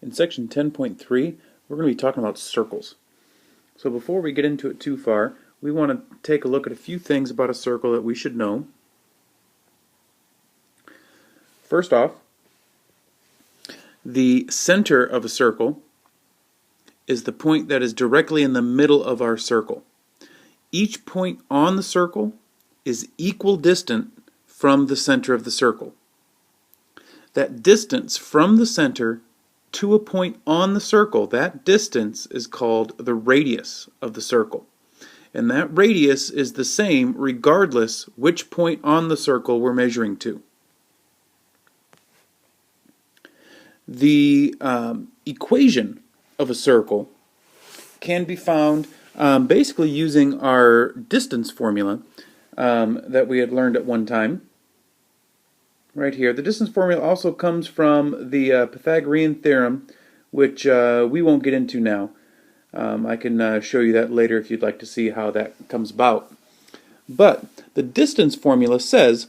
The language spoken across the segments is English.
In section 10.3, we're going to be talking about circles. So before we get into it too far, we want to take a look at a few things about a circle that we should know. First off, the center of a circle is the point that is directly in the middle of our circle. Each point on the circle is equal distant from the center of the circle. That distance from the center to a point on the circle, that distance is called the radius of the circle. And that radius is the same regardless which point on the circle we're measuring to. The equation of a circle can be found basically using our distance formula that we had learned at one time. Right here. The distance formula also comes from the Pythagorean theorem, which we won't get into now. I can show you that later if you'd like to see how that comes about. But the distance formula says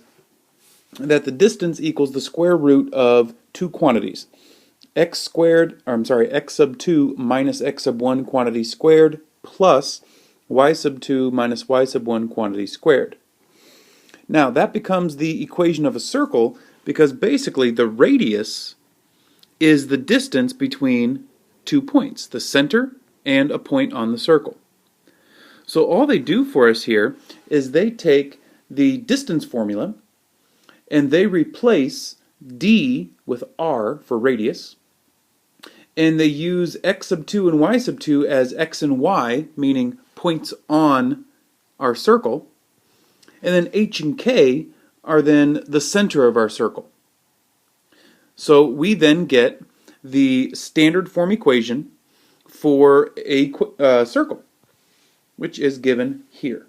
that the distance equals the square root of two quantities. X sub 2 minus x sub 1 quantity squared plus y sub 2 minus y sub 1 quantity squared. Now that becomes the equation of a circle because basically the radius is the distance between 2 points, the center and a point on the circle. So all they do for us here is they take the distance formula and they replace d with r for radius, and they use x sub 2 and y sub 2 as x and y, meaning points on our circle. And then h and k are then the center of our circle. So we then get the standard form equation for a circle, which is given here.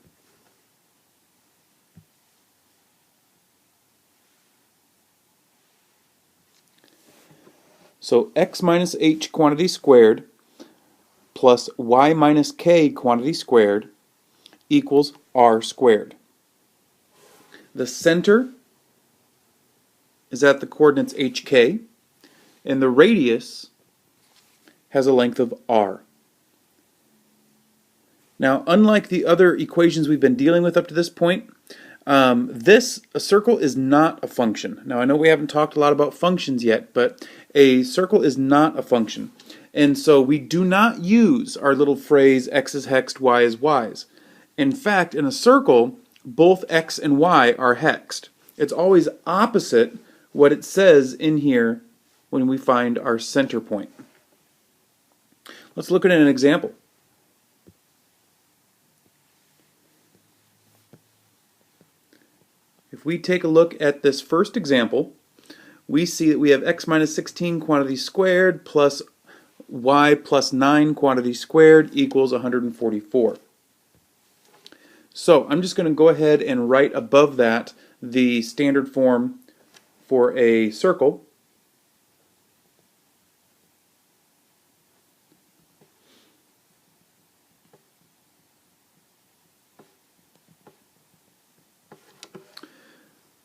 So x minus h quantity squared plus y minus k quantity squared equals r squared. The center is at the coordinates hk, and the radius has a length of r. Now, unlike the other equations we've been dealing with up to this point, a circle is not a function. Now, I know we haven't talked a lot about functions yet, but a circle is not a function. And so we do not use our little phrase x is hexed, y is y's. In fact, in a circle, both x and y are hexed. It's always opposite what it says in here when we find our center point. Let's look at an example. If we take a look at this first example, we see that we have x minus 16 quantity squared plus y plus 9 quantity squared equals 144. So I'm just going to go ahead and write above that the standard form for a circle.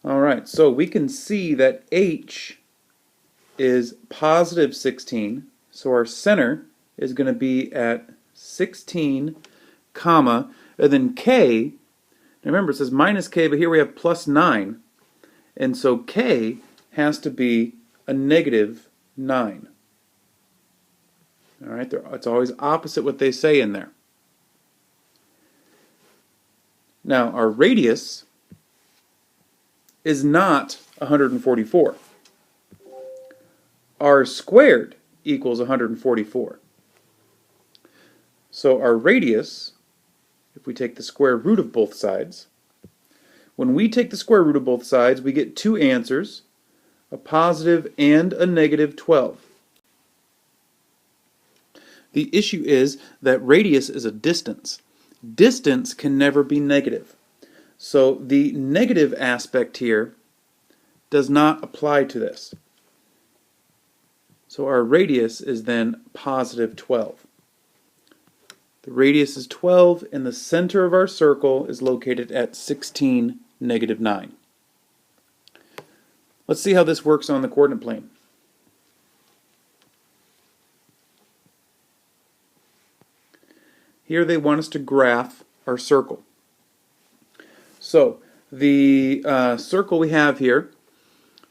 Alright, so we can see that h is positive 16, so our center is going to be at 16, comma, and then k, remember it says minus k, but here we have plus 9, and so k has to be a negative 9. Alright, it's always opposite what they say in there. Now, our radius is not 144. R squared equals 144. So our radius, if we take the square root of both sides, when we take the square root of both sides, we get two answers, a positive and a negative 12. The issue is that radius is a distance. Distance can never be negative. So the negative aspect here does not apply to this. So our radius is then positive 12. The radius is 12 and the center of our circle is located at 16, negative 9. Let's see how this works on the coordinate plane. Here they want us to graph our circle. So the circle we have here,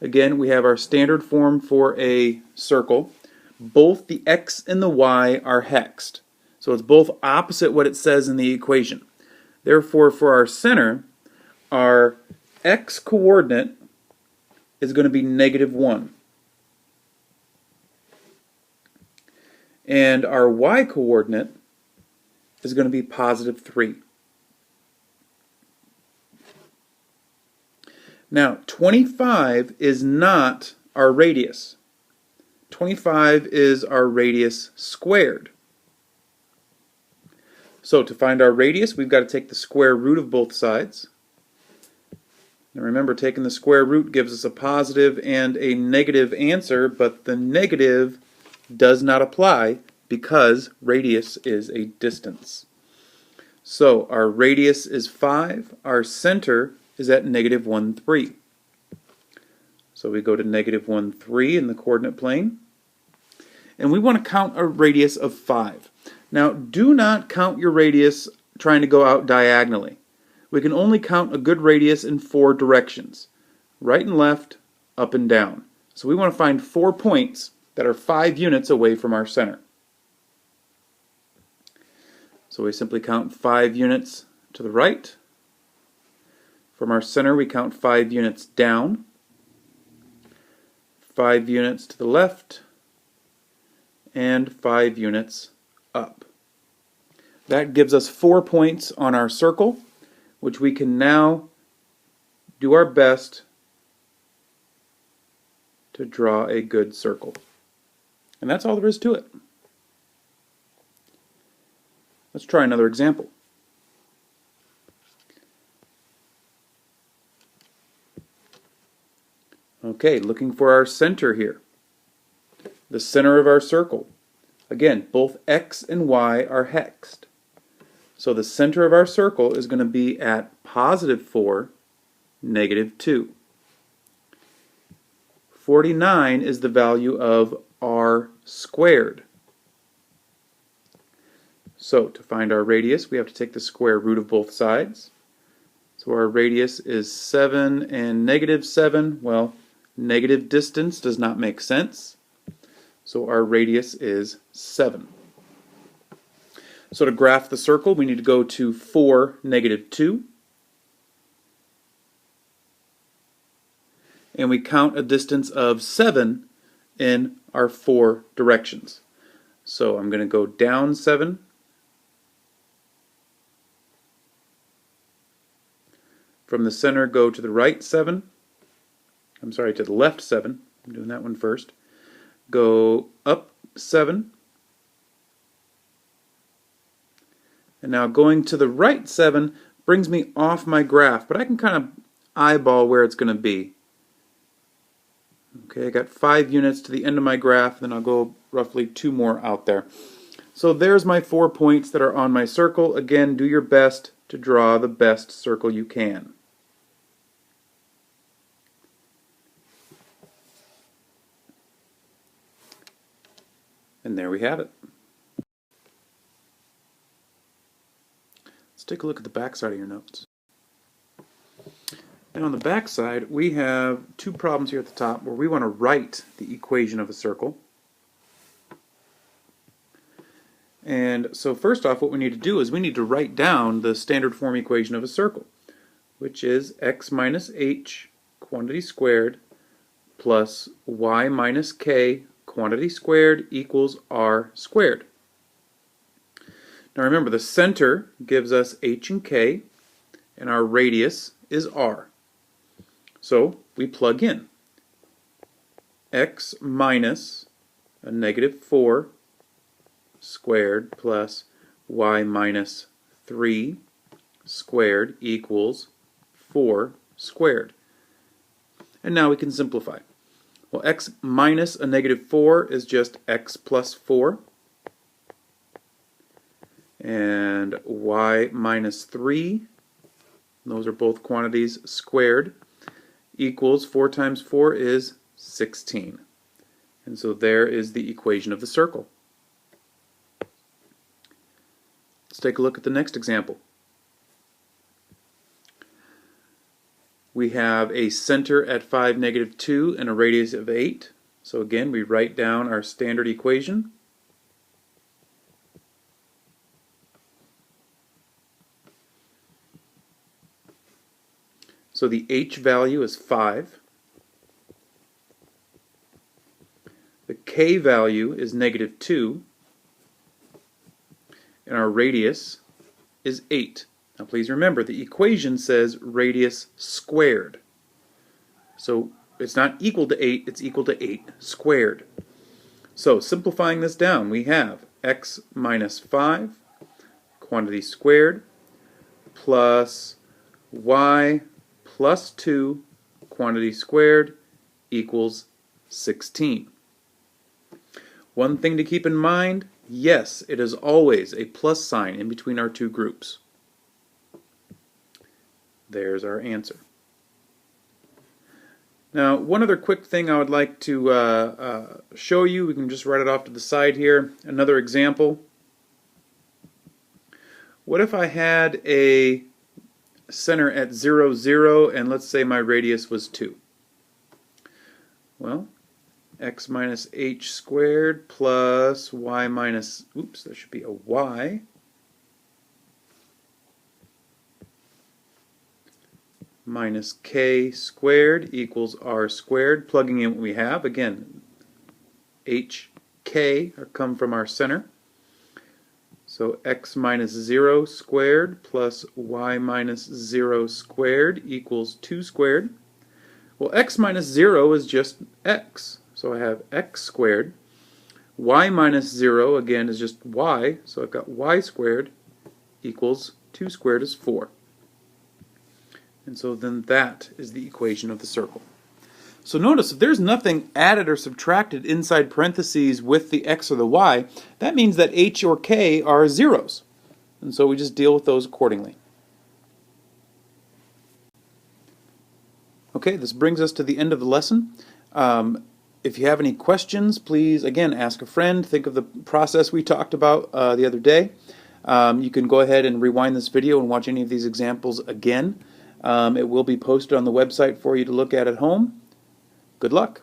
again, we have our standard form for a circle. Both the x and the y are hexed. So it's both opposite what it says in the equation. Therefore, for our center, our x coordinate is going to be -1. And our y coordinate is going to be +3. Now, 25 is not our radius. 25 is our radius squared. So to find our radius, we've got to take the square root of both sides. Now remember, taking the square root gives us a positive and a negative answer, but the negative does not apply because radius is a distance. So our radius is 5, our center is at -1, 3. So we go to -1, 3 in the coordinate plane. And we want to count a radius of 5. Now, do not count your radius trying to go out diagonally. We can only count a good radius in 4 directions. Right and left, up and down. So we want to find 4 points that are 5 units away from our center. So we simply count 5 units to the right. From our center, we count 5 units down, 5 units to the left, and 5 units up. That gives us 4 points on our circle, which we can now do our best to draw a good circle. And that's all there is to it. Let's try another example. Okay, looking for our center here. The center of our circle. Again, both x and y are hexed. So the center of our circle is going to be at +4, -2. 49 is the value of r squared. So to find our radius, we have to take the square root of both sides. So our radius is 7 and -7. Well, negative distance does not make sense. So our radius is 7. So to graph the circle, we need to go to 4, -2. And we count a distance of 7 in our 4 directions. So I'm going to go down 7. From the center, go to the right 7. I'm sorry, to the left 7. I'm doing that one first. Go up 7. And now going to the right 7 brings me off my graph, but I can kind of eyeball where it's going to be. Okay, I got 5 units to the end of my graph, then I'll go roughly 2 more out there. So there's my 4 points that are on my circle. Again, do your best to draw the best circle you can. And there we have it. Let's take a look at the back side of your notes. Now on the back side, we have 2 problems here at the top where we want to write the equation of a circle. And so first off, what we need to do is we need to write down the standard form equation of a circle, which is x minus h quantity squared plus y minus k quantity squared equals r squared. Now remember, the center gives us h and k, and our radius is r. So we plug in x minus a -4 squared plus y minus 3 squared equals 4 squared. And now we can simplify. Well, x minus a -4 is just x plus 4. And y minus 3, those are both quantities squared, equals 4 times 4 is 16. And so there is the equation of the circle. Let's take a look at the next example. We have a center at 5, -2 and a radius of 8. So again, we write down our standard equation. So the h value is 5. The k value is -2. And our radius is 8. Now please remember, the equation says radius squared. So it's not equal to 8, it's equal to 8 squared. So simplifying this down, we have x minus 5, quantity squared, plus y plus 2, quantity squared, equals 16. One thing to keep in mind, yes, it is always a plus sign in between our two groups. There's our answer. Now, one other quick thing I would like to show you, we can just write it off to the side here. Another example. What if I had a center at 0, 0, and let's say my radius was 2? Well, x minus h squared plus y minus, oops, there should be a y, minus k squared equals r squared. Plugging in what we have, again, h, k come from our center. So x minus 0 squared plus y minus 0 squared equals 2 squared. Well, x minus 0 is just x. So I have x squared. Y minus 0, again, is just y. So I've got y squared equals 2 squared is 4. And so then that is the equation of the circle. So notice, if there's nothing added or subtracted inside parentheses with the x or the y, that means that h or k are zeros. And so we just deal with those accordingly. Okay, this brings us to the end of the lesson. If you have any questions, please, again, ask a friend. Think of the process we talked about the other day. You can go ahead and rewind this video and watch any of these examples again. It will be posted on the website for you to look at home. Good luck.